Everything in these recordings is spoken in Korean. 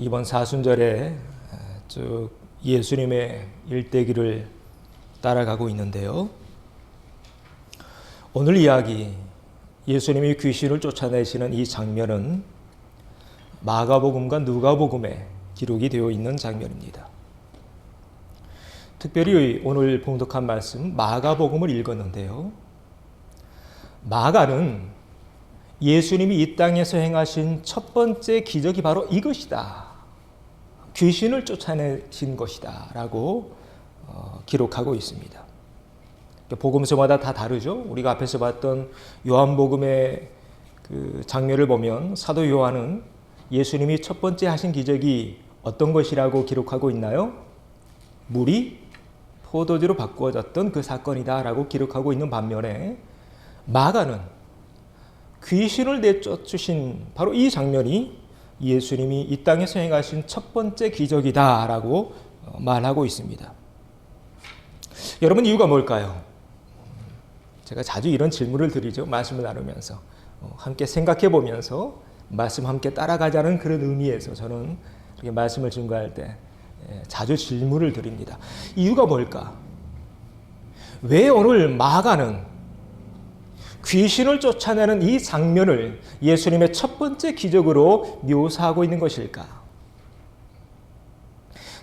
이번 사순절에 쭉 예수님의 일대기를 따라가고 있는데요. 오늘 이야기, 예수님이 귀신을 쫓아내시는 이 장면은 마가복음과 누가복음에 기록이 되어 있는 장면입니다. 특별히 오늘 봉독한 말씀 마가복음을 읽었는데요. 마가는 예수님이 이 땅에서 행하신 첫 번째 기적이 바로 이것이다. 귀신을 쫓아내신 것이다 라고 기록하고 있습니다. 복음서마다 다 다르죠. 우리가 앞에서 봤던 요한복음의 그 장면을 보면 사도 요한은 예수님이 첫 번째 하신 기적이 어떤 것이라고 기록하고 있나요? 물이 포도주로 바꾸어졌던 그 사건이다 라고 기록하고 있는 반면에 마가는 귀신을 내쫓으신 바로 이 장면이 예수님이 이 땅에서 행하신 첫 번째 기적이다 라고 말하고 있습니다. 여러분, 이유가 뭘까요? 제가 자주 이런 질문을 드리죠. 말씀을 나누면서 함께 생각해 보면서 말씀 함께 따라가자는 그런 의미에서 저는 이렇게 말씀을 증거할 때 자주 질문을 드립니다. 이유가 뭘까? 왜 오늘 마가는 귀신을 쫓아내는 이 장면을 예수님의 첫 번째 기적으로 묘사하고 있는 것일까?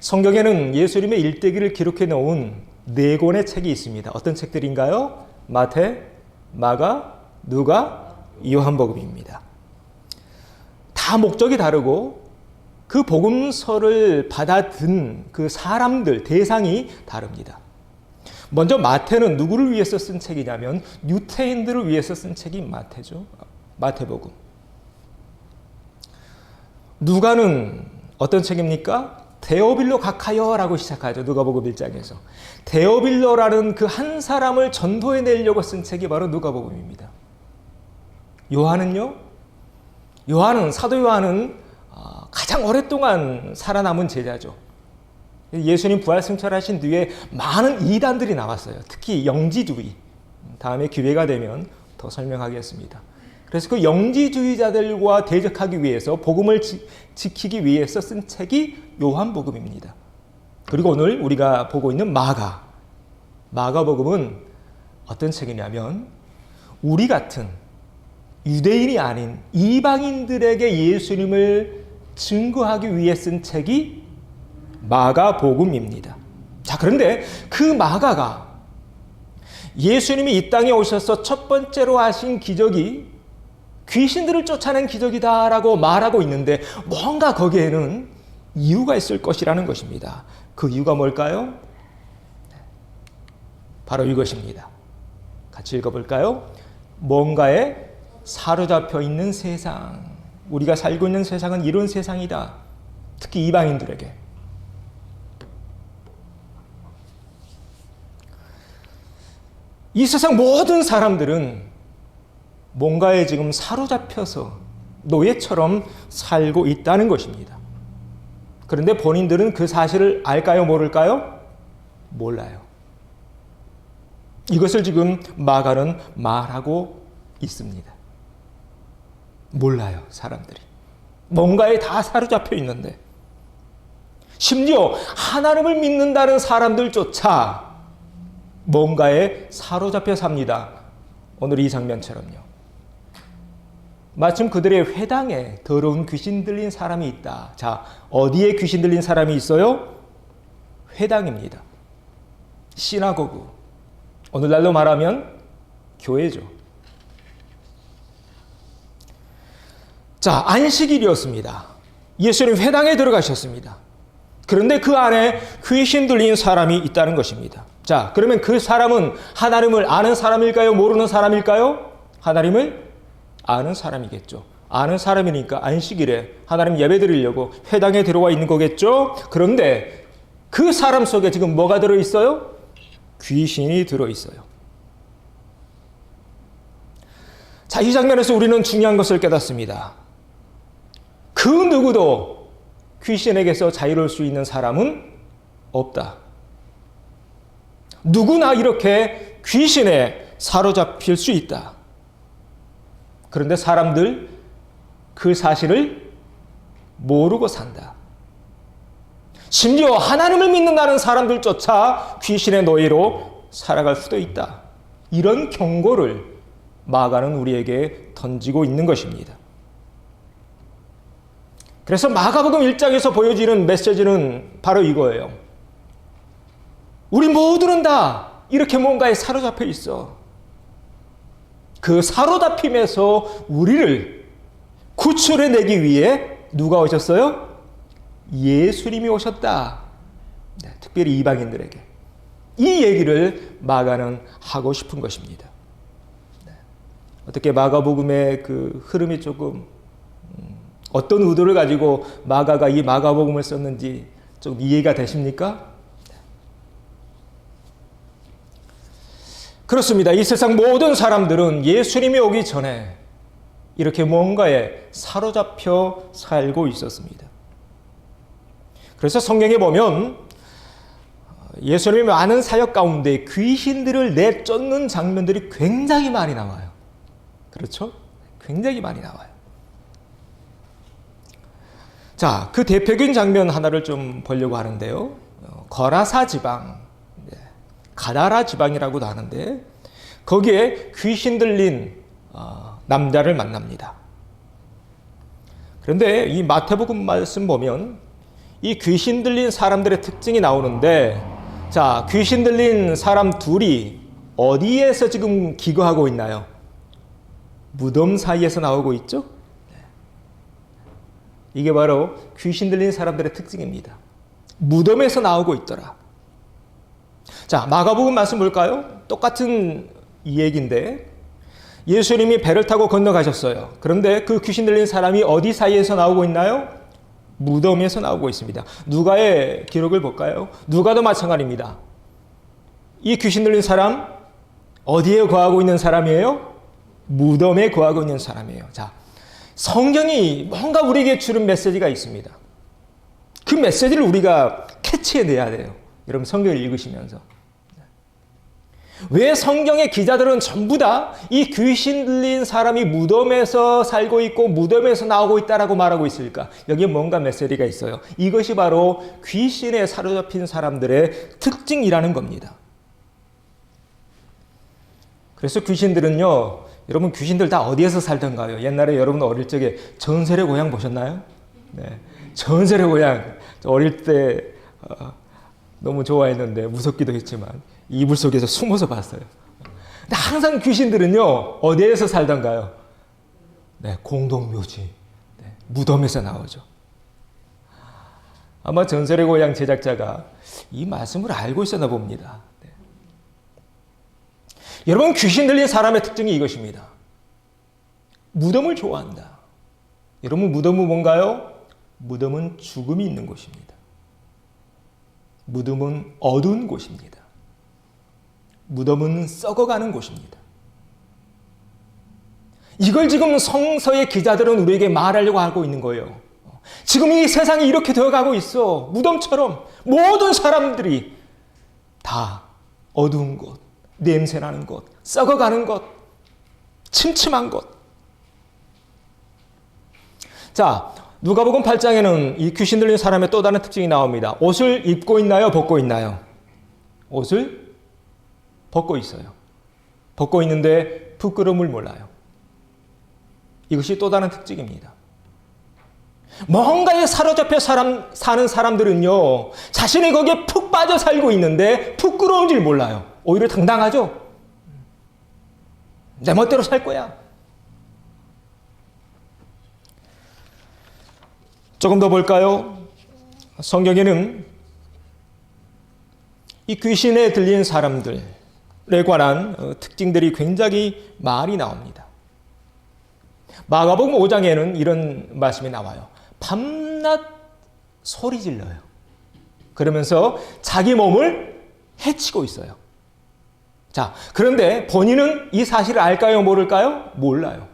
성경에는 예수님의 일대기를 기록해 놓은 4권의 책이 있습니다. 어떤 책들인가요? 마태, 마가, 누가, 요한복음입니다. 다 목적이 다르고 그 복음서를 받아든 그 사람들, 대상이 다릅니다. 먼저 마태는 누구를 위해서 쓴 책이냐면 유태인들을 위해서 쓴 책이 마태죠. 마태복음. 누가는 어떤 책입니까? 데오빌로 각하여라고 시작하죠. 누가복음 1장에서. 데오빌로라는 그 한 사람을 전도해내려고 쓴 책이 바로 누가복음입니다. 요한은요? 사도 요한은 가장 오랫동안 살아남은 제자죠. 예수님 부활승천하신 뒤에 많은 이단들이 나왔어요. 특히 영지주의. 다음에 기회가 되면 더 설명하겠습니다. 그래서 그 영지주의자들과 대적하기 위해서 복음을 지키기 위해서 쓴 책이 요한복음입니다. 그리고 오늘 우리가 보고 있는 마가복음은 어떤 책이냐면 우리 같은 유대인이 아닌 이방인들에게 예수님을 증거하기 위해 쓴 책이 마가복음입니다. 자, 그런데 그 마가가 예수님이 이 땅에 오셔서 첫 번째로 하신 기적이 귀신들을 쫓아낸 기적이다라고 말하고 있는데 뭔가 거기에는 이유가 있을 것이라는 것입니다. 그 이유가 뭘까요? 바로 이것입니다. 같이 읽어볼까요? 뭔가에 사로잡혀 있는 세상. 우리가 살고 있는 세상은 이런 세상이다. 특히 이방인들에게. 이 세상 모든 사람들은 뭔가에 지금 사로잡혀서 노예처럼 살고 있다는 것입니다. 그런데 본인들은 그 사실을 알까요? 모를까요? 몰라요. 이것을 지금 마가는 말하고 있습니다. 몰라요, 사람들이. 뭔가에 다 사로잡혀 있는데. 심지어 하나님을 믿는다는 사람들조차 뭔가에 사로잡혀 삽니다. 오늘 이 장면처럼요. 마침 그들의 회당에 더러운 귀신 들린 사람이 있다. 자, 어디에 귀신 들린 사람이 있어요? 회당입니다. 시나고그. 오늘날로 말하면 교회죠. 자, 안식일이었습니다. 예수님 회당에 들어가셨습니다. 그런데 그 안에 귀신 들린 사람이 있다는 것입니다. 자, 그러면 그 사람은 하나님을 아는 사람일까요? 모르는 사람일까요? 하나님을 아는 사람이겠죠. 아는 사람이니까 안식일에 하나님 예배 드리려고 회당에 들어와 있는 거겠죠. 그런데 그 사람 속에 지금 뭐가 들어있어요? 귀신이 들어있어요. 자, 이 장면에서 우리는 중요한 것을 깨닫습니다. 그 누구도 귀신에게서 자유로울 수 있는 사람은 없다. 누구나 이렇게 귀신에 사로잡힐 수 있다. 그런데 사람들 그 사실을 모르고 산다. 심지어 하나님을 믿는다는 사람들조차 귀신의 노예로 살아갈 수도 있다. 이런 경고를 마가는 우리에게 던지고 있는 것입니다. 그래서 마가복음 1장에서 보여지는 메시지는 바로 이거예요. 우리 모두는 다 이렇게 뭔가에 사로잡혀 있어. 그 사로잡힘에서 우리를 구출해내기 위해 누가 오셨어요? 예수님이 오셨다. 네, 특별히 이방인들에게. 이 얘기를 마가는 하고 싶은 것입니다. 네. 어떻게 마가복음의 그 흐름이 조금 어떤 의도를 가지고 마가가 이 마가복음을 썼는지 좀 이해가 되십니까? 그렇습니다. 이 세상 모든 사람들은 예수님이 오기 전에 이렇게 뭔가에 사로잡혀 살고 있었습니다. 그래서 성경에 보면 예수님의 많은 사역 가운데 귀신들을 내쫓는 장면들이 굉장히 많이 나와요. 그렇죠? 굉장히 많이 나와요. 자, 그 대표적인 장면 하나를 좀 보려고 하는데요. 거라사 지방, 가다라 지방이라고도 하는데 거기에 귀신 들린 남자를 만납니다. 그런데 이 마태복음 말씀 보면 이 귀신 들린 사람들의 특징이 나오는데, 자, 귀신 들린 사람 둘이 어디에서 지금 기거하고 있나요? 무덤 사이에서 나오고 있죠? 이게 바로 귀신 들린 사람들의 특징입니다. 무덤에서 나오고 있더라. 자, 마가복음 말씀 볼까요? 똑같은 이 얘기인데 예수님이 배를 타고 건너가셨어요. 그런데 그 귀신 들린 사람이 어디 사이에서 나오고 있나요? 무덤에서 나오고 있습니다. 누가의 기록을 볼까요? 누가도 마찬가지입니다. 이 귀신 들린 사람 어디에 거하고 있는 사람이에요? 무덤에 거하고 있는 사람이에요. 자, 성경이 뭔가 우리에게 주는 메시지가 있습니다. 그 메시지를 우리가 캐치해내야 돼요. 여러분 성경을 읽으시면서. 왜 성경의 기자들은 전부 다 이 귀신 들린 사람이 무덤에서 살고 있고 무덤에서 나오고 있다라고 말하고 있을까? 여기에 뭔가 메시지가 있어요. 이것이 바로 귀신에 사로잡힌 사람들의 특징이라는 겁니다. 그래서 귀신들은요, 여러분 귀신들 다 어디에서 살던가요? 옛날에 여러분 어릴 적에 전설의 고향 보셨나요? 네, 전설의 고향. 저 어릴 때 너무 좋아했는데 무섭기도 했지만 이불 속에서 숨어서 봤어요. 근데 항상 귀신들은요, 어디에서 살던가요? 네, 공동묘지, 네, 무덤에서 나오죠. 아마 전설의 고향 제작자가 이 말씀을 알고 있었나 봅니다. 네. 여러분, 귀신 들린 사람의 특징이 이것입니다. 무덤을 좋아한다. 여러분, 무덤은 뭔가요? 무덤은 죽음이 있는 곳입니다. 무덤은 어두운 곳입니다. 무덤은 썩어가는 곳입니다. 이걸 지금 성서의 기자들은 우리에게 말하려고 하고 있는 거예요. 지금 이 세상이 이렇게 되어가고 있어. 무덤처럼 모든 사람들이 다 어두운 곳, 냄새나는 곳, 썩어가는 곳, 침침한 곳. 자, 누가복음 8장에는 이 귀신 들린 사람의 또 다른 특징이 나옵니다. 옷을 입고 있나요? 벗고 있나요? 옷을 벗고 있어요. 벗고 있는데 부끄러움을 몰라요. 이것이 또 다른 특징입니다. 뭔가에 사로잡혀 사는 사람들은요, 자신이 거기에 푹 빠져 살고 있는데 부끄러운 줄 몰라요. 오히려 당당하죠? 내 멋대로 살 거야. 조금 더 볼까요? 성경에는 이 귀신에 들린 사람들에 관한 특징들이 굉장히 많이 나옵니다. 마가복음 5장에는 이런 말씀이 나와요. 밤낮 소리 질러요. 그러면서 자기 몸을 해치고 있어요. 자, 그런데 본인은 이 사실을 알까요? 모를까요? 몰라요.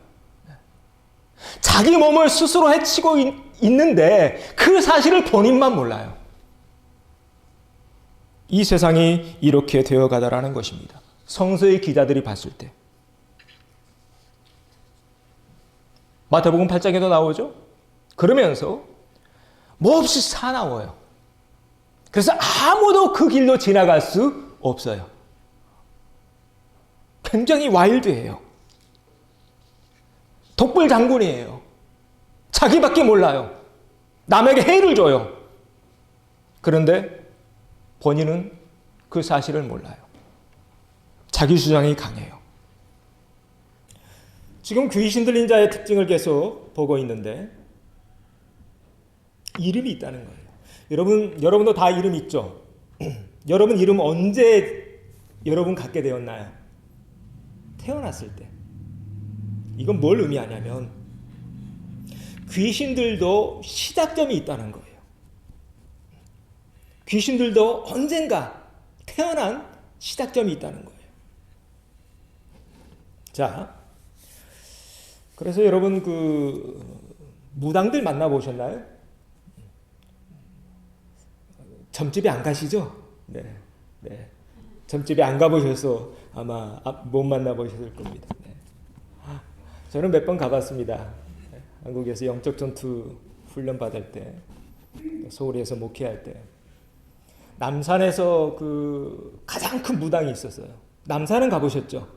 자기 몸을 스스로 해치고 있는데 그 사실을 본인만 몰라요. 이 세상이 이렇게 되어가다라는 것입니다. 성서의 기자들이 봤을 때. 마태복음 8장에도 나오죠. 그러면서 몹시 사나워요. 그래서 아무도 그 길로 지나갈 수 없어요. 굉장히 와일드해요. 독불 장군이에요. 자기밖에 몰라요. 남에게 해를 줘요. 그런데 본인은 그 사실을 몰라요. 자기 주장이 강해요. 지금 귀신 들린 자의 특징을 계속 보고 있는데 이름이 있다는 거예요. 여러분도 다 이름 있죠? 여러분 이름 언제 여러분 갖게 되었나요? 태어났을 때. 이건 뭘 의미하냐면 귀신들도 시작점이 있다는 거예요. 귀신들도 언젠가 태어난 시작점이 있다는 거예요. 자, 그래서 여러분 그 무당들 만나보셨나요? 점집에 안 가시죠? 네. 점집에 안 가보셔서 아마 못 만나보셨을 겁니다. 네. 저는 몇 번 가봤습니다. 한국에서 영적 전투 훈련 받을 때, 서울에서 목회할 때, 남산에서 그 가장 큰 무당이 있었어요. 남산은 가보셨죠?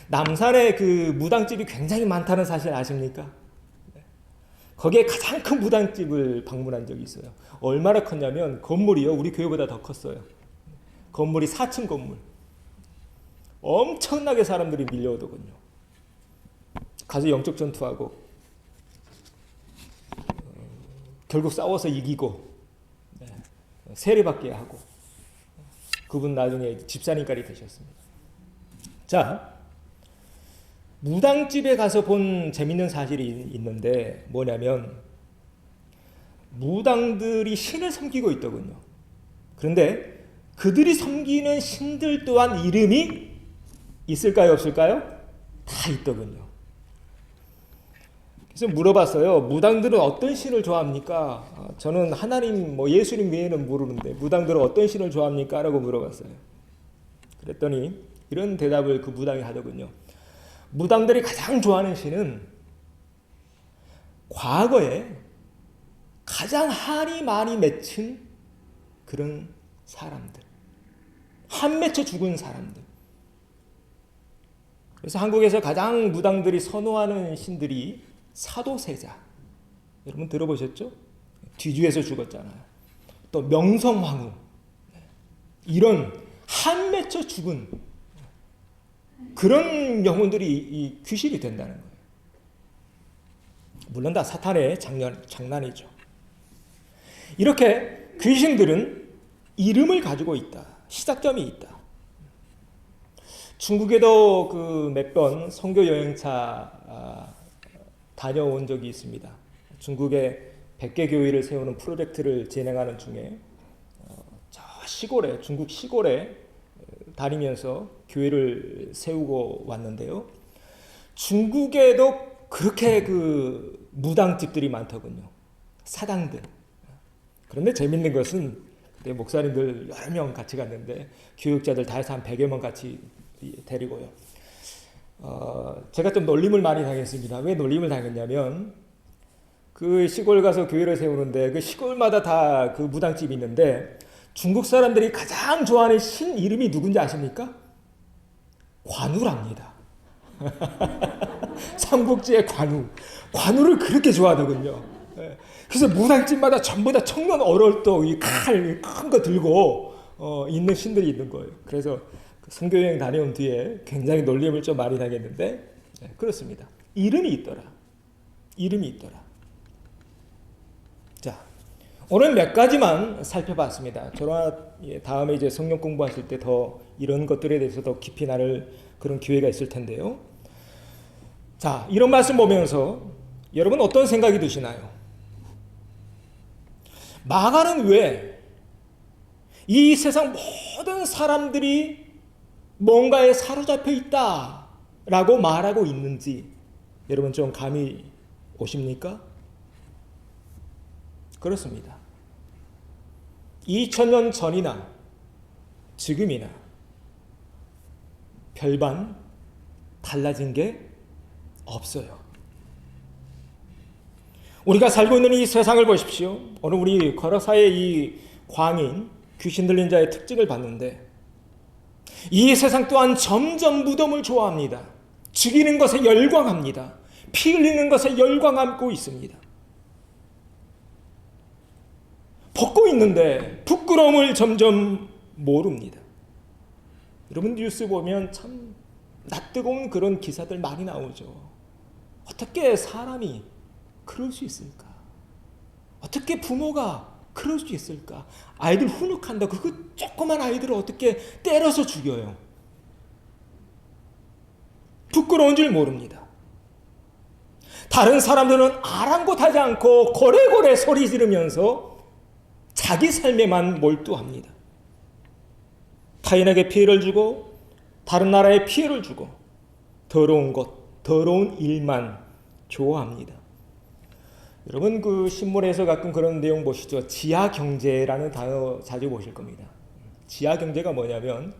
남산에 그 무당집이 굉장히 많다는 사실 아십니까? 거기에 가장 큰 무당집을 방문한 적이 있어요. 얼마나 컸냐면 건물이요, 우리 교회보다 더 컸어요. 건물이 4층 건물. 엄청나게 사람들이 밀려오더군요. 가서 영적 전투하고 결국 싸워서 이기고 세례받게 하고 그분 나중에 집사님까지 되셨습니다. 자, 무당집에 가서 본 재밌는 사실이 있는데 뭐냐면 무당들이 신을 섬기고 있더군요. 그런데 그들이 섬기는 신들 또한 이름이 있을까요, 없을까요? 다 있더군요. 그래서 물어봤어요. 무당들은 어떤 신을 좋아합니까? 저는 하나님, 예수님 외에는 모르는데 무당들은 어떤 신을 좋아합니까? 라고 물어봤어요. 그랬더니 이런 대답을 그 무당이 하더군요. 무당들이 가장 좋아하는 신은 과거에 가장 한이 많이 맺힌 그런 사람들. 한 맺혀 죽은 사람들. 그래서 한국에서 가장 무당들이 선호하는 신들이 사도세자. 여러분 들어보셨죠? 뒤주에서 죽었잖아요. 또 명성황후. 이런 한 맺혀 죽은 그런 영혼들이 이 귀신이 된다는 거예요. 물론 다 사탄의 장난이죠. 이렇게 귀신들은 이름을 가지고 있다. 시작점이 있다. 중국에도 그 몇 번 선교 여행차 다녀온 적이 있습니다. 중국에 100개 교회를 세우는 프로젝트를 진행하는 중에 저 시골에, 중국 시골에 다니면서 교회를 세우고 왔는데요. 중국에도 그렇게 그 무당집들이 많더군요. 사당들. 그런데 재밌는 것은 그때 목사님들 여러 명 같이 갔는데 교육자들 다 해서 한 100여 명 같이 데리고요. 제가 좀 놀림을 많이 당했습니다. 왜 놀림을 당했냐면 그 시골 가서 교회를 세우는데 그 시골마다 다 그 무당집이 있는데 중국 사람들이 가장 좋아하는 신 이름이 누군지 아십니까? 관우랍니다. 삼국지의 관우. 관우를 그렇게 좋아하더군요. 그래서 무당집마다 전부 다 청년 얼얼도 이 칼 큰 거 들고 있는 신들이 있는 거예요. 그래서 선교여행 다녀온 뒤에 굉장히 놀림을 좀 많이 당했는데 그렇습니다. 이름이 있더라. 이름이 있더라. 자, 오늘 몇 가지만 살펴봤습니다. 저와 다음에 이제 성경 공부하실 때 더 이런 것들에 대해서 더 깊이 나눌 그런 기회가 있을 텐데요. 자, 이런 말씀 보면서 여러분 어떤 생각이 드시나요? 마가는 왜 이 세상 모든 사람들이 뭔가에 사로잡혀 있다라고 말하고 있는지 여러분 좀 감이 오십니까? 그렇습니다. 2000년 전이나 지금이나 별반 달라진 게 없어요. 우리가 살고 있는 이 세상을 보십시오. 오늘 우리 거라사의 이 광인 귀신 들린 자의 특징을 봤는데 이 세상 또한 점점 무덤을 좋아합니다. 죽이는 것에 열광합니다. 피 흘리는 것에 열광하고 있습니다. 벗고 있는데 부끄러움을 점점 모릅니다. 여러분 뉴스 보면 참 낯뜨거운 그런 기사들 많이 나오죠. 어떻게 사람이 그럴 수 있을까? 어떻게 부모가 그럴 수 있을까? 아이들 훈육한다. 그 조그만 아이들을 어떻게 때려서 죽여요? 부끄러운 줄 모릅니다. 다른 사람들은 아랑곳하지 않고 고래고래 소리 지르면서 자기 삶에만 몰두합니다. 타인에게 피해를 주고 다른 나라에 피해를 주고 더러운 것, 더러운 일만 좋아합니다. 여러분 그 신문에서 가끔 그런 내용 보시죠. 지하경제라는 단어 자주 보실 겁니다. 지하경제가 뭐냐면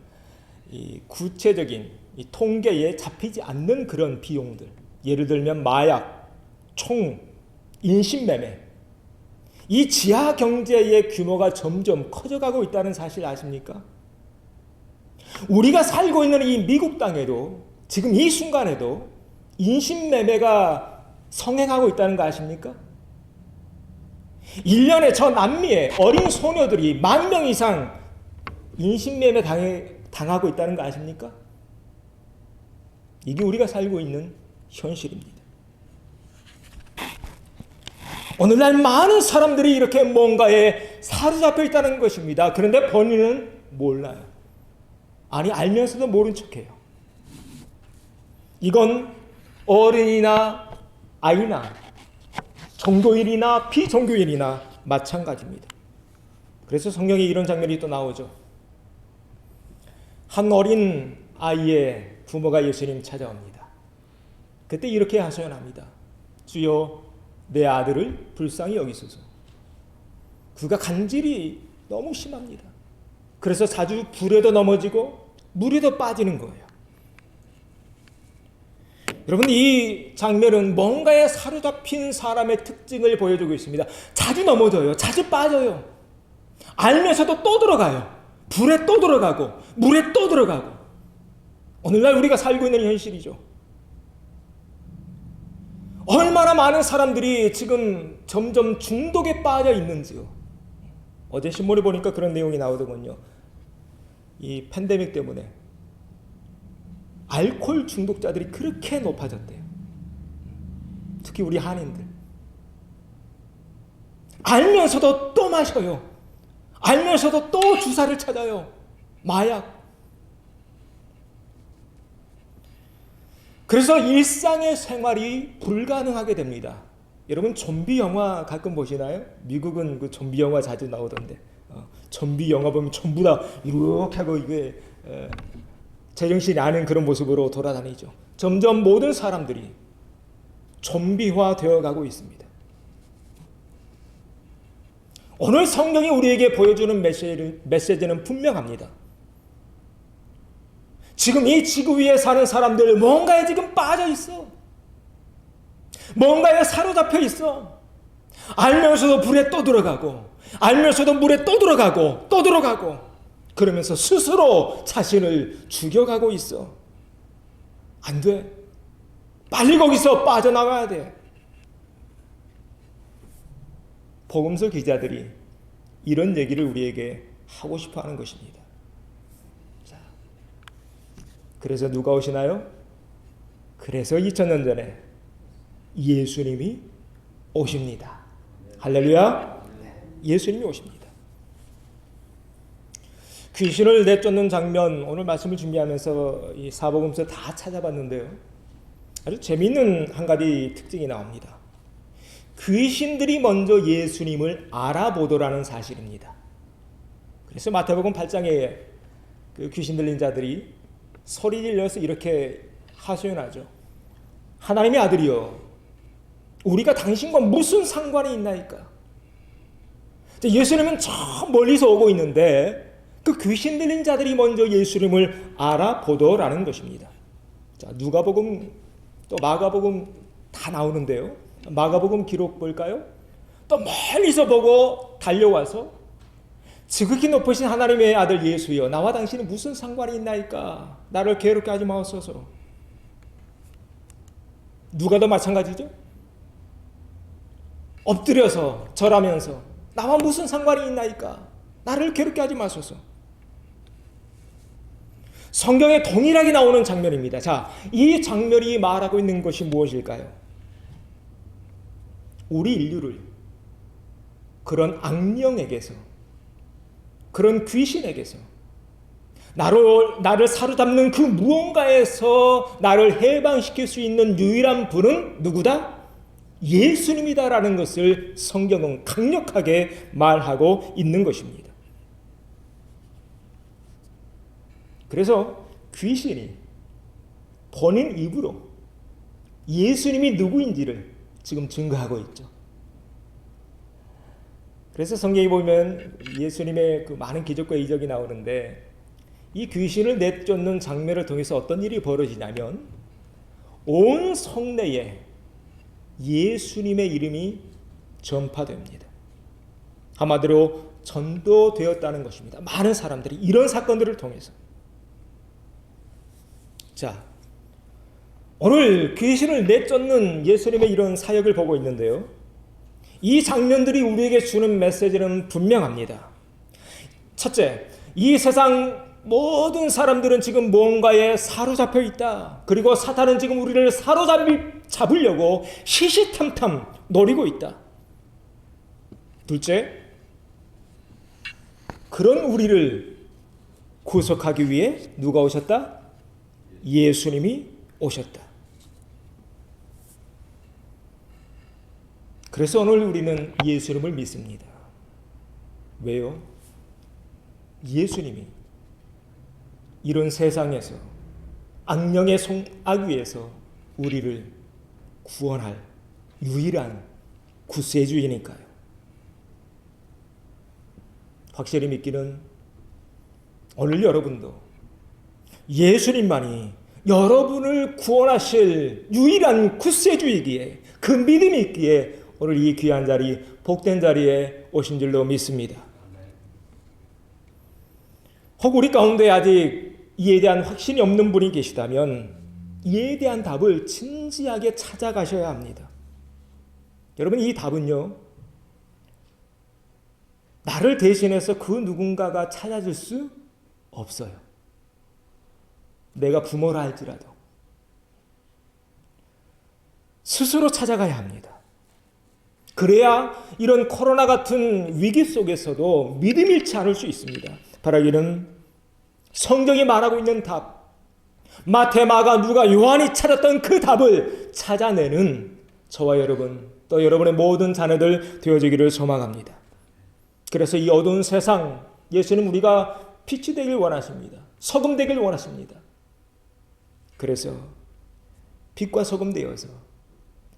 이 구체적인 이 통계에 잡히지 않는 그런 비용들, 예를 들면 마약, 총, 인신매매, 이 지하경제의 규모가 점점 커져가고 있다는 사실 아십니까? 우리가 살고 있는 이 미국 땅에도 지금 이 순간에도 인신매매가 성행하고 있다는 거 아십니까? 1년에 저 남미에 어린 소녀들이 10,000명 이상 인신매매 당하고 있다는 거 아십니까? 이게 우리가 살고 있는 현실입니다. 오늘날 많은 사람들이 이렇게 뭔가에 사로잡혀 있다는 것입니다. 그런데 본인은 몰라요. 아니 알면서도 모른 척해요. 이건 어른이나 아이나 종교인이나 비종교인이나 마찬가지입니다. 그래서 성경에 이런 장면이 또 나오죠. 한 어린 아이의 부모가 예수님 찾아옵니다. 그때 이렇게 하소연합니다. 주여 내 아들을 불쌍히 여기소서. 그가 간질이 너무 심합니다. 그래서 자주 불에도 넘어지고 물에도 빠지는 거예요. 여러분 이 장면은 뭔가에 사로잡힌 사람의 특징을 보여주고 있습니다. 자주 넘어져요. 자주 빠져요. 알면서도 또 들어가요. 불에 또 들어가고 물에 또 들어가고. 오늘날 우리가 살고 있는 현실이죠. 얼마나 많은 사람들이 지금 점점 중독에 빠져 있는지요. 어제 신문을 보니까 그런 내용이 나오더군요. 이 팬데믹 때문에 알코올 중독자들이 그렇게 높아졌대요. 특히 우리 한인들. 알면서도 또 마셔요. 알면서도 또 주사를 찾아요. 마약. 그래서 일상의 생활이 불가능하게 됩니다. 여러분 좀비 영화 가끔 보시나요? 미국은 그 좀비 영화 자주 나오던데 좀비 영화 보면 전부 다 이렇게 하고 이게 제정신이 아닌 그런 모습으로 돌아다니죠. 점점 모든 사람들이 좀비화 되어가고 있습니다. 오늘 성경이 우리에게 보여주는 메시지는 분명합니다. 지금 이 지구 위에 사는 사람들 뭔가에 지금 빠져 있어. 뭔가에 사로잡혀 있어. 알면서도 불에 또 들어가고 알면서도 물에 또 들어가고 또 들어가고 그러면서 스스로 자신을 죽여가고 있어. 안 돼. 빨리 거기서 빠져나가야 돼. 복음서 기자들이 이런 얘기를 우리에게 하고 싶어 하는 것입니다. 자, 그래서 누가 오시나요? 그래서 2000년 전에 예수님이 오십니다. 할렐루야. 예수님이 오십니다. 귀신을 내쫓는 장면, 오늘 말씀을 준비하면서 이 사복음서 다 찾아봤는데요. 아주 재미있는 한 가지 특징이 나옵니다. 귀신들이 먼저 예수님을 알아보더라는 사실입니다. 그래서 마태복음 8장에 그 귀신 들린 자들이 소리 질러서 이렇게 하소연하죠. 하나님의 아들이여, 우리가 당신과 무슨 상관이 있나이까? 예수님은 저 멀리서 오고 있는데 그 귀신 들린 자들이 먼저 예수님을 알아보더라는 것입니다. 자, 누가복음 또 마가복음 다 나오는데요. 마가복음 기록 볼까요? 또 멀리서 보고 달려와서 지극히 높으신 하나님의 아들 예수여, 나와 당신이 무슨 상관이 있나이까? 나를 괴롭게 하지 마옵소서. 누가 더 마찬가지죠? 엎드려서 절하면서 나와 무슨 상관이 있나이까? 나를 괴롭게 하지 마소서. 성경에 동일하게 나오는 장면입니다. 자, 이 장면이 말하고 있는 것이 무엇일까요? 우리 인류를 그런 악령에게서, 그런 귀신에게서, 나를 사로잡는 그 무언가에서 나를 해방시킬 수 있는 유일한 분은 누구다? 예수님이다라는 것을 성경은 강력하게 말하고 있는 것입니다. 그래서 귀신이 본인 입으로 예수님이 누구인지를 지금 증거하고 있죠. 그래서 성경에 보면 예수님의 그 많은 기적과 이적이 나오는데, 이 귀신을 내쫓는 장면을 통해서 어떤 일이 벌어지냐면 온 성내에 예수님의 이름이 전파됩니다. 한마디로 전도되었다는 것입니다. 많은 사람들이 이런 사건들을 통해서. 자, 오늘 귀신을 내쫓는 예수님의 이런 사역을 보고 있는데요, 이 장면들이 우리에게 주는 메시지는 분명합니다. 첫째, 이 세상 모든 사람들은 지금 뭔가에 사로잡혀 있다. 그리고 사탄은 지금 우리를 사로잡으려고 시시탐탐 노리고 있다. 둘째, 그런 우리를 구속하기 위해 누가 오셨다? 예수님이 오셨다. 그래서 오늘 우리는 예수님을 믿습니다. 왜요? 예수님이 이런 세상에서 악령의 악위에서 우리를 구원할 유일한 구세주이니까요. 확실히 믿기는 오늘 여러분도 예수님만이 여러분을 구원하실 유일한 구세주이기에, 그 믿음이 있기에 오늘 이 귀한 자리, 복된 자리에 오신 줄로 믿습니다. 혹 우리 가운데 아직 이에 대한 확신이 없는 분이 계시다면 이에 대한 답을 진지하게 찾아가셔야 합니다. 여러분, 이 답은요, 나를 대신해서 그 누군가가 찾아줄 수 없어요. 내가 부모라 할지라도 스스로 찾아가야 합니다. 그래야 이런 코로나 같은 위기 속에서도 믿음 잃지 않을 수 있습니다. 바라기는 성경이 말하고 있는 답, 마태, 마가, 누가, 요한이 찾았던 그 답을 찾아내는 저와 여러분, 또 여러분의 모든 자녀들 되어지기를 소망합니다. 그래서 이 어두운 세상, 예수는 우리가 빛이 되길 원하십니다. 소금 되길 원하십니다. 그래서 빛과 소금 되어서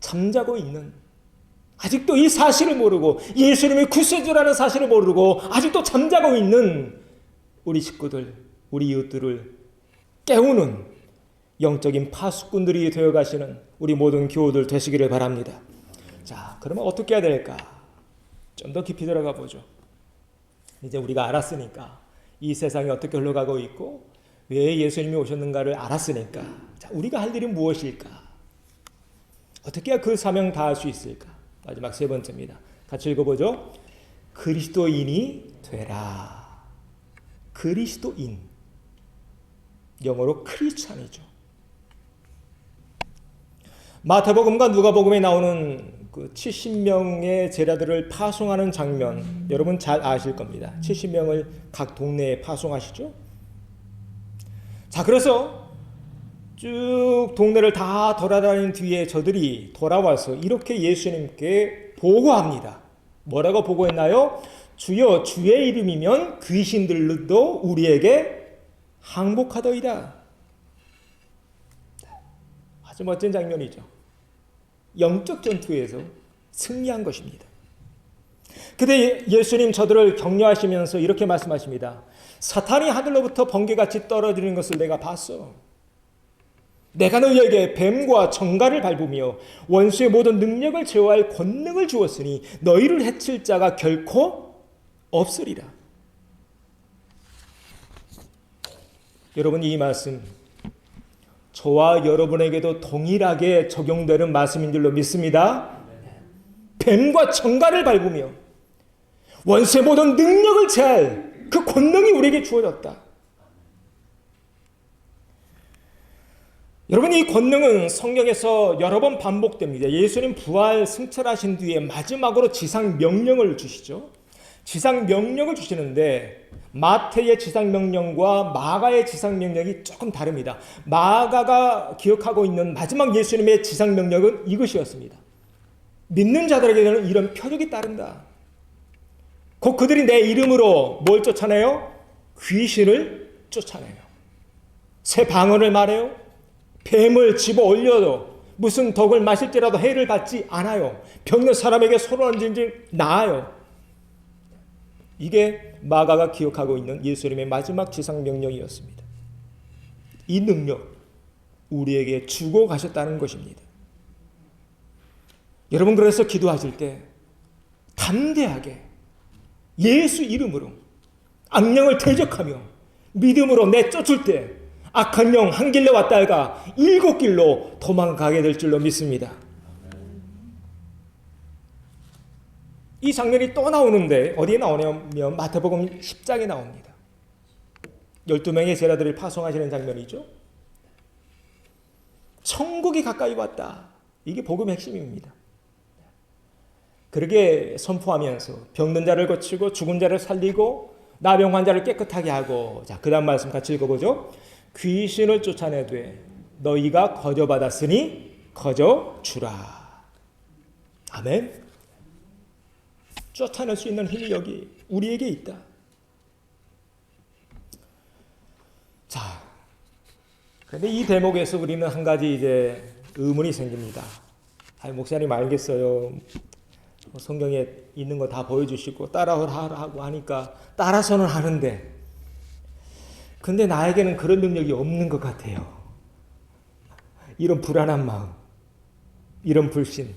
잠자고 있는, 아직도 이 사실을 모르고 예수님이 구세주라는 사실을 모르고 아직도 잠자고 있는 우리 식구들, 우리 이웃들을 깨우는 영적인 파수꾼들이 되어가시는 우리 모든 교우들 되시기를 바랍니다. 자, 그러면 어떻게 해야 될까? 좀 더 깊이 들어가 보죠. 이제 우리가 알았으니까, 이 세상이 어떻게 흘러가고 있고 왜 예수님이 오셨는가를 알았으니까, 자, 우리가 할 일이 무엇일까? 어떻게 해야 그 사명 다할 수 있을까? 마지막 세 번째입니다. 같이 읽어보죠. 그리스도인이 되라. 그리스도인, 영어로 크리스찬이죠. 마태복음과 누가복음에 나오는 그 70명의 제자들을 파송하는 장면, 여러분 잘 아실 겁니다. 70명을 각 동네에 파송하시죠. 자, 그래서 쭉 동네를 다 돌아다닌 뒤에 저들이 돌아와서 이렇게 예수님께 보고합니다. 뭐라고 보고했나요? 주여, 주의 이름이면 귀신들도 우리에게 항복하더이다. 아주 멋진 장면이죠. 영적 전투에서 승리한 것입니다. 그때 예수님 저들을 격려하시면서 이렇게 말씀하십니다. 사탄이 하늘로부터 번개같이 떨어지는 것을 내가 봤어. 내가 너희에게 뱀과 정갈을 밟으며 원수의 모든 능력을 제어할 권능을 주었으니 너희를 해칠 자가 결코 없으리라. 여러분, 이 말씀 저와 여러분에게도 동일하게 적용되는 말씀인 줄로 믿습니다. 뱀과 청갈을 밟으며 원수의 모든 능력을 제할 그 권능이 우리에게 주어졌다. 여러분, 이 권능은 성경에서 여러 번 반복됩니다. 예수님 부활 승천하신 뒤에 마지막으로 지상 명령을 주시죠. 지상 명령을 주시는데 마태의 지상 명령과 마가의 지상 명령이 조금 다릅니다. 마가가 기억하고 있는 마지막 예수님의 지상 명령은 이것이었습니다. 믿는 자들에게는 이런 표적이 따른다. 곧 그들이 내 이름으로 뭘 쫓아내요? 귀신을 쫓아내요. 새 방언을 말해요. 뱀을 집어 올려도 무슨 독을 마실지라도 해를 받지 않아요. 병든 사람에게 손을 얹은지 나아요. 이게 마가가 기억하고 있는 예수님의 마지막 지상 명령이었습니다. 이 능력 우리에게 주고 가셨다는 것입니다. 여러분, 그래서 기도하실 때 담대하게 예수 이름으로 악령을 대적하며 믿음으로 내쫓을 때 악한 영 한 길로 왔다가 7길로 도망가게 될 줄로 믿습니다. 이 장면이 또 나오는데 어디에 나오냐면 마태복음 10장에 나옵니다. 12명의 제자들을 파송하시는 장면이죠. 천국이 가까이 왔다. 이게 복음의 핵심입니다. 그렇게 선포하면서 병든 자를 고치고 죽은 자를 살리고 나병 환자를 깨끗하게 하고, 자, 그 다음 말씀 같이 읽어보죠. 귀신을 쫓아내되 너희가 거저받았으니 거저주라. 아멘. 쫓아낼 수 있는 힘이 여기 우리에게 있다. 자, 그런데 이 대목에서 우리는 한 가지 이제 의문이 생깁니다. 목사님 알겠어요. 성경에 있는 거 다 보여주시고 따라하라고 하니까 따라서는 하는데, 근데 나에게는 그런 능력이 없는 것 같아요. 이런 불안한 마음, 이런 불신.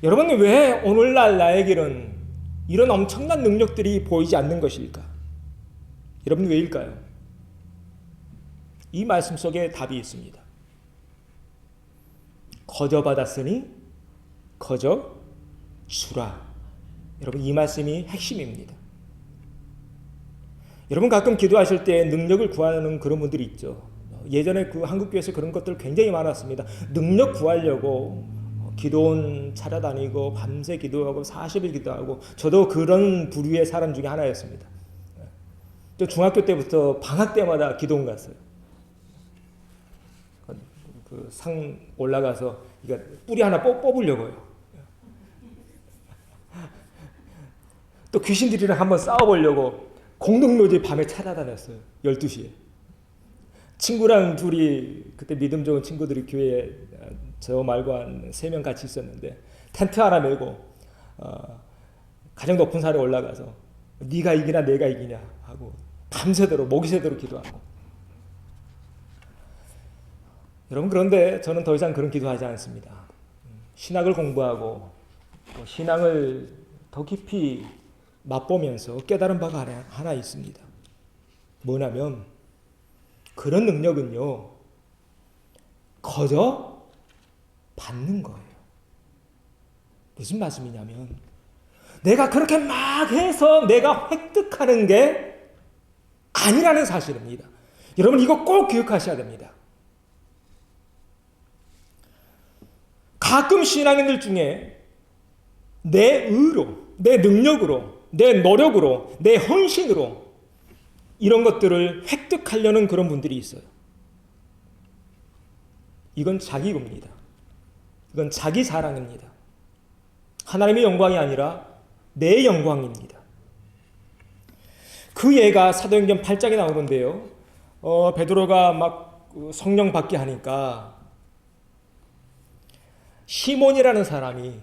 여러분, 왜 오늘날 나에게는 이런 엄청난 능력들이 보이지 않는 것일까? 여러분, 왜일까요? 이 말씀 속에 답이 있습니다. 거저받았으니 거저주라. 여러분, 이 말씀이 핵심입니다. 여러분, 가끔 기도하실 때 능력을 구하는 그런 분들이 있죠. 예전에 그 한국교회에서 그런 것들 굉장히 많았습니다. 능력 구하려고 기도원 찾아다니고 밤새 기도하고 40일 기도하고, 저도 그런 부류의 사람 중에 하나였습니다. 또 중학교 때부터 방학 때마다 기도원 갔어요. 그 상 올라가서 이거 뿌리 하나 뽑으려고요. 또 귀신들이랑 한번 싸워보려고 공동묘지 밤에 찾아다녔어요. 12시에. 친구랑 둘이, 그때 믿음 좋은 친구들이 교회에 저 말고 한 3명 같이 있었는데 텐트 하나 메고 가장 높은 산에 올라가서 네가 이기나 내가 이기냐 하고 밤새도록 목이 새도록 기도하고. 여러분, 그런데 저는 더 이상 그런 기도하지 않습니다. 신학을 공부하고 신앙을 더 깊이 맛보면서 깨달은 바가 하나 있습니다. 뭐냐면 그런 능력은요, 거저 받는 거예요. 무슨 말씀이냐면 내가 그렇게 막 해서 내가 획득하는 게 아니라는 사실입니다. 여러분, 이거 꼭 기억하셔야 됩니다. 가끔 신앙인들 중에 내 의로, 내 능력으로, 내 노력으로, 내 헌신으로 이런 것들을 획득하려는 그런 분들이 있어요. 이건 자기 겁니다. 이건 자기 자랑입니다. 하나님의 영광이 아니라 내 영광입니다. 그 예가 사도행전 8장에 나오는데요. 베드로가 막 성령 받게 하니까 시몬이라는 사람이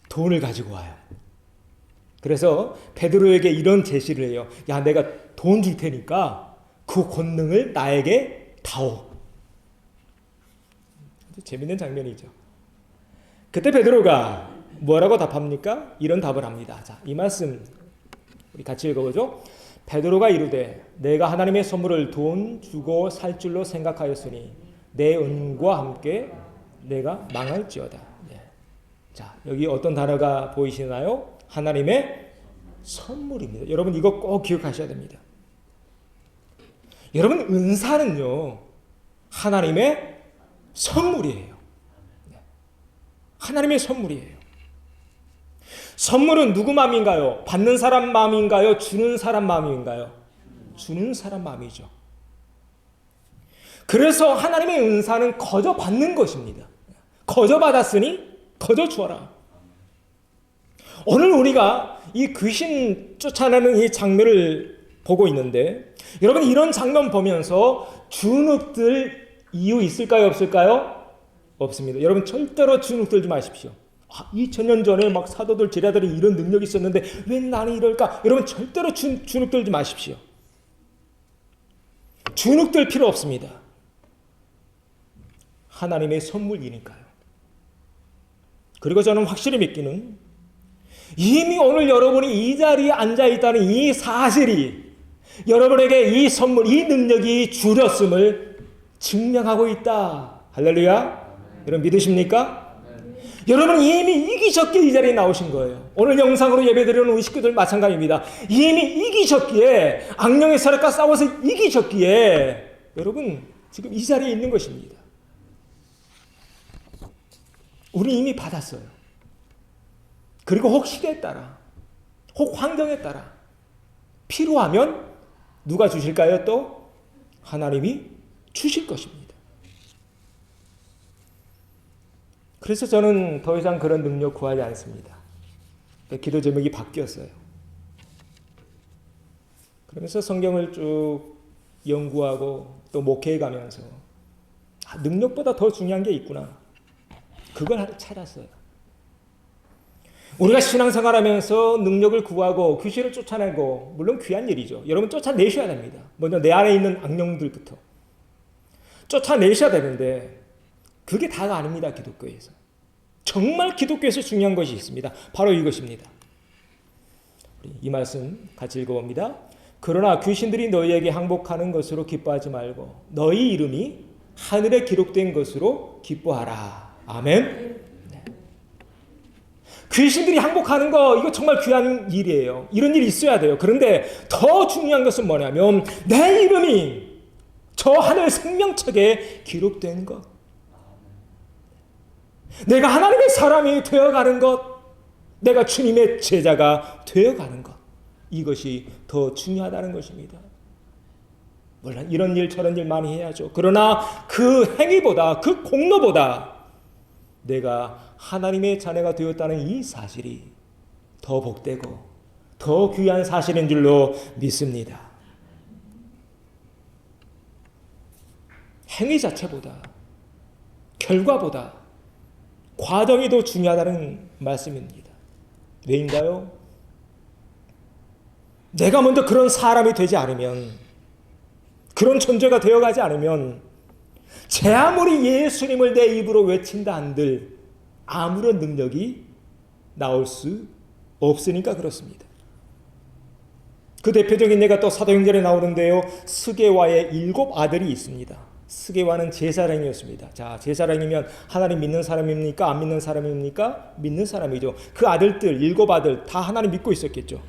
돈을 가지고 와요. 그래서 베드로에게 이런 제시를 해요. 야, 내가 돈 줄 테니까 그 권능을 나에게 다오. 재밌는 장면이죠. 그때 베드로가 뭐라고 답합니까? 이런 답을 합니다. 자, 이 말씀 우리 같이 읽어보죠. 베드로가 이르되 내가 하나님의 선물을 돈 주고 살 줄로 생각하였으니 내 은과 함께 내가 망할지어다. 네. 자, 여기 어떤 단어가 보이시나요? 하나님의 선물입니다. 여러분 이거 꼭 기억하셔야 됩니다. 여러분 은사는요 하나님의 선물이에요. 하나님의 선물이에요. 선물은 누구 마음인가요? 받는 사람 마음인가요? 주는 사람 마음인가요? 주는 사람 마음이죠. 그래서 하나님의 은사는 거저 받는 것입니다. 거저 받았으니 거저 주어라. 오늘 우리가 이 귀신 쫓아내는 이 장면을 보고 있는데 여러분 이런 장면 보면서 주눅들 이유 있을까요? 없을까요? 없습니다. 여러분 절대로 주눅들지 마십시오. 2000년 전에 막 사도들 제자들이 이런 능력이 있었는데 왜 나는 이럴까? 여러분 절대로 주눅들지 마십시오. 주눅들 필요 없습니다. 하나님의 선물이니까요. 그리고 저는 확실히 믿기는 이미 오늘 여러분이 이 자리에 앉아 있다는 이 사실이 여러분에게 이 선물, 이 능력이 주렸음을 증명하고 있다. 할렐루야. 여러분 믿으십니까? 여러분 이미 이기셨기에 이 자리에 나오신 거예요. 오늘 영상으로 예배드리는 우리 식구들 마찬가지입니다. 이미 이기셨기에 악령의 세력과 싸워서 이기셨기에 여러분 지금 이 자리에 있는 것입니다. 우리 이미 받았어요. 그리고 혹 시대에 따라 혹 환경에 따라 필요하면 누가 주실까요? 또 하나님이 주실 것입니다. 그래서 저는 더 이상 그런 능력 구하지 않습니다. 기도 제목이 바뀌었어요. 그러면서 성경을 쭉 연구하고 또 목회해 가면서 능력보다 더 중요한 게 있구나. 그걸 찾았어요. 우리가 신앙생활하면서 능력을 구하고 귀신을 쫓아내고 물론 귀한 일이죠. 여러분 쫓아내셔야 됩니다. 먼저 내 안에 있는 악령들부터 쫓아내셔야 되는데 그게 다가 아닙니다. 기독교에서. 정말 기독교에서 중요한 것이 있습니다. 바로 이것입니다. 이 말씀 같이 읽어봅니다. 그러나 귀신들이 너희에게 항복하는 것으로 기뻐하지 말고 너희 이름이 하늘에 기록된 것으로 기뻐하라. 아멘. 네. 귀신들이 항복하는 거 이거 정말 귀한 일이에요. 이런 일이 있어야 돼요. 그런데 더 중요한 것은 뭐냐면 내 이름이 저 하늘 생명책에 기록된 것. 내가 하나님의 사람이 되어가는 것, 내가 주님의 제자가 되어가는 것, 이것이 더 중요하다는 것입니다. 물론 이런 일 저런 일 많이 해야죠. 그러나 그 행위보다 그 공로보다 내가 하나님의 자녀가 되었다는 이 사실이 더 복되고 더 귀한 사실인 줄로 믿습니다. 행위 자체보다 결과보다 과정이 더 중요하다는 말씀입니다. 왜인가요? 내가 먼저 그런 사람이 되지 않으면, 그런 존재가 되어가지 않으면 제 아무리 예수님을 내 입으로 외친다 한들 아무런 능력이 나올 수 없으니까 그렇습니다. 그 대표적인 예가 또 사도행전에 나오는데요. 스게와의 7 아들이 있습니다. 스게와는 제사장이었습니다. 자, 제사장이면 하나님 믿는 사람입니까? 안 믿는 사람입니까? 믿는 사람이죠. 그 아들들, 7 아들 다 하나님 믿고 있었겠죠.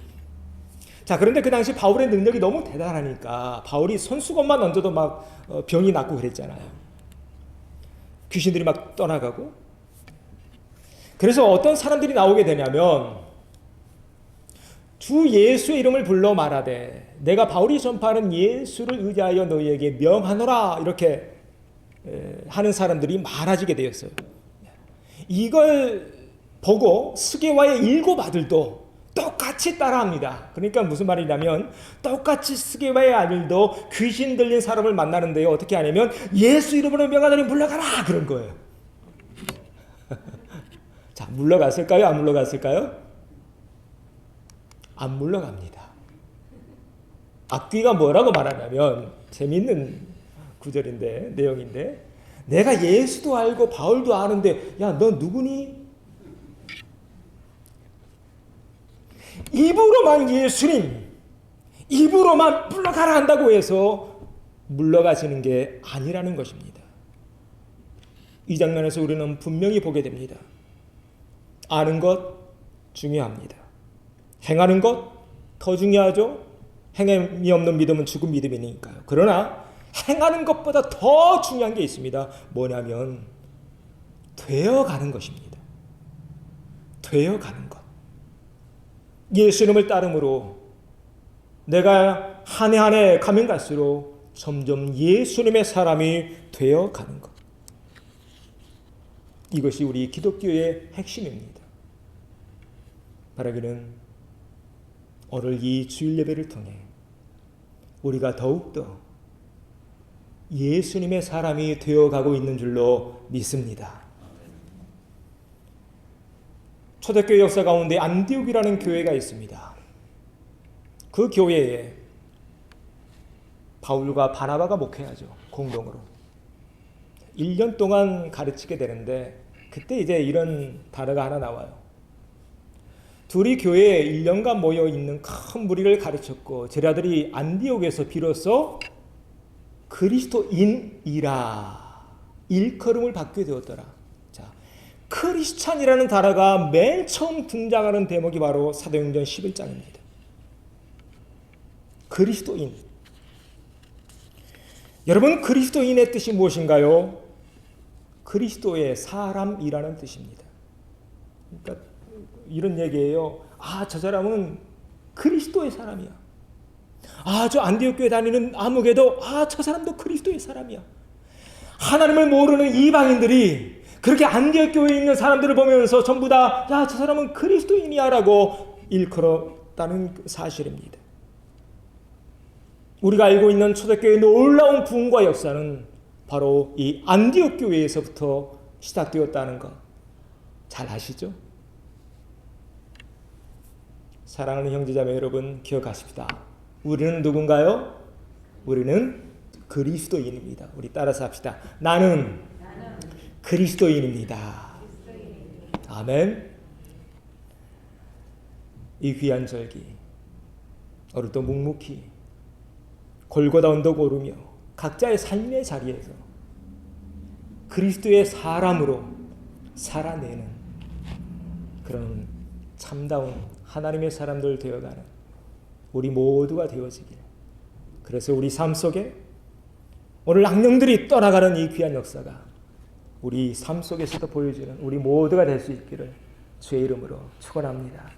자, 그런데 그 당시 바울의 능력이 너무 대단하니까 바울이 손수건만 얹어도 막 병이 낫고 그랬잖아요. 귀신들이 막 떠나가고. 그래서 어떤 사람들이 나오게 되냐면 주 예수의 이름을 불러 말하되 내가 바울이 전파하는 예수를 의지하여 너희에게 명하노라 이렇게 하는 사람들이 많아지게 되었어요. 이걸 보고 스게와의 7 아들도 똑같이 따라합니다. 그러니까 무슨 말이냐면 똑같이 스게와의 아들도 귀신 들린 사람을 만나는데요. 어떻게 하냐면 예수 이름으로 명하더니 물러가라 그런 거예요. 자, 물러갔을까요? 안 물러갔을까요? 안 물러갑니다. 악귀가 뭐라고 말하냐면 재미있는 구절인데 내용인데 내가 예수도 알고 바울도 아는데 야, 너 누구니? 입으로만 예수님, 입으로만 물러가라 한다고 해서 물러가시는 게 아니라는 것입니다. 이 장면에서 우리는 분명히 보게 됩니다. 아는 것 중요합니다. 행하는 것 더 중요하죠. 행함이 없는 믿음은 죽은 믿음이니까요. 그러나 행하는 것보다 더 중요한 게 있습니다. 뭐냐면 되어가는 것입니다. 되어가는 것. 예수님을 따름으로 내가 한 해 한 해 가면 갈수록 점점 예수님의 사람이 되어가는 것. 이것이 우리 기독교의 핵심입니다. 바라기는 오늘 이 주일 예배를 통해 우리가 더욱더 예수님의 사람이 되어가고 있는 줄로 믿습니다. 초대교회 역사 가운데 안디옥이라는 교회가 있습니다. 그 교회에 바울과 바나바가 목회하죠. 공동으로. 1년 동안 가르치게 되는데 그때 이제 이런 단어가 하나 나와요. 둘이 교회에 1년간 모여 있는 큰 무리를 가르쳤고 제자들이 안디옥에서 비로소 그리스도인이라 일컬음을 받게 되었더라. 자, 크리스찬이라는 단어가 맨 처음 등장하는 대목이 바로 사도행전 11장입니다. 그리스도인. 여러분, 그리스도인의 뜻이 무엇인가요? 그리스도의 사람이라는 뜻입니다. 그러니까 이런 얘기예요. 아, 저 사람은 그리스도의 사람이야. 아, 저 안디옥 교회 다니는 아무개도 저 사람도 그리스도의 사람이야. 하나님을 모르는 이방인들이 그렇게 안디옥 교회에 있는 사람들을 보면서 전부 다 야, 저 사람은 그리스도인이야 라고 일컬었다는 사실입니다. 우리가 알고 있는 초대교회의 놀라운 부흥과 역사는 바로 이 안디옥 교회에서부터 시작되었다는 것 잘 아시죠? 사랑하는 형제자매 여러분, 기억하십시다. 우리는 누군가요? 우리는 그리스도인입니다. 우리 따라서 합시다. 나는 그리스도인입니다. 아멘. 이 귀한 절기 오늘도 묵묵히 골고다 언덕 오르며 각자의 삶의 자리에서 그리스도의 사람으로 살아내는 그런 참다운 하나님의 사람들 되어가는 우리 모두가 되어지길. 그래서 우리 삶 속에 오늘 악령들이 떠나가는 이 귀한 역사가 우리 삶 속에서도 보여지는 우리 모두가 될 수 있기를 주의 이름으로 축원합니다.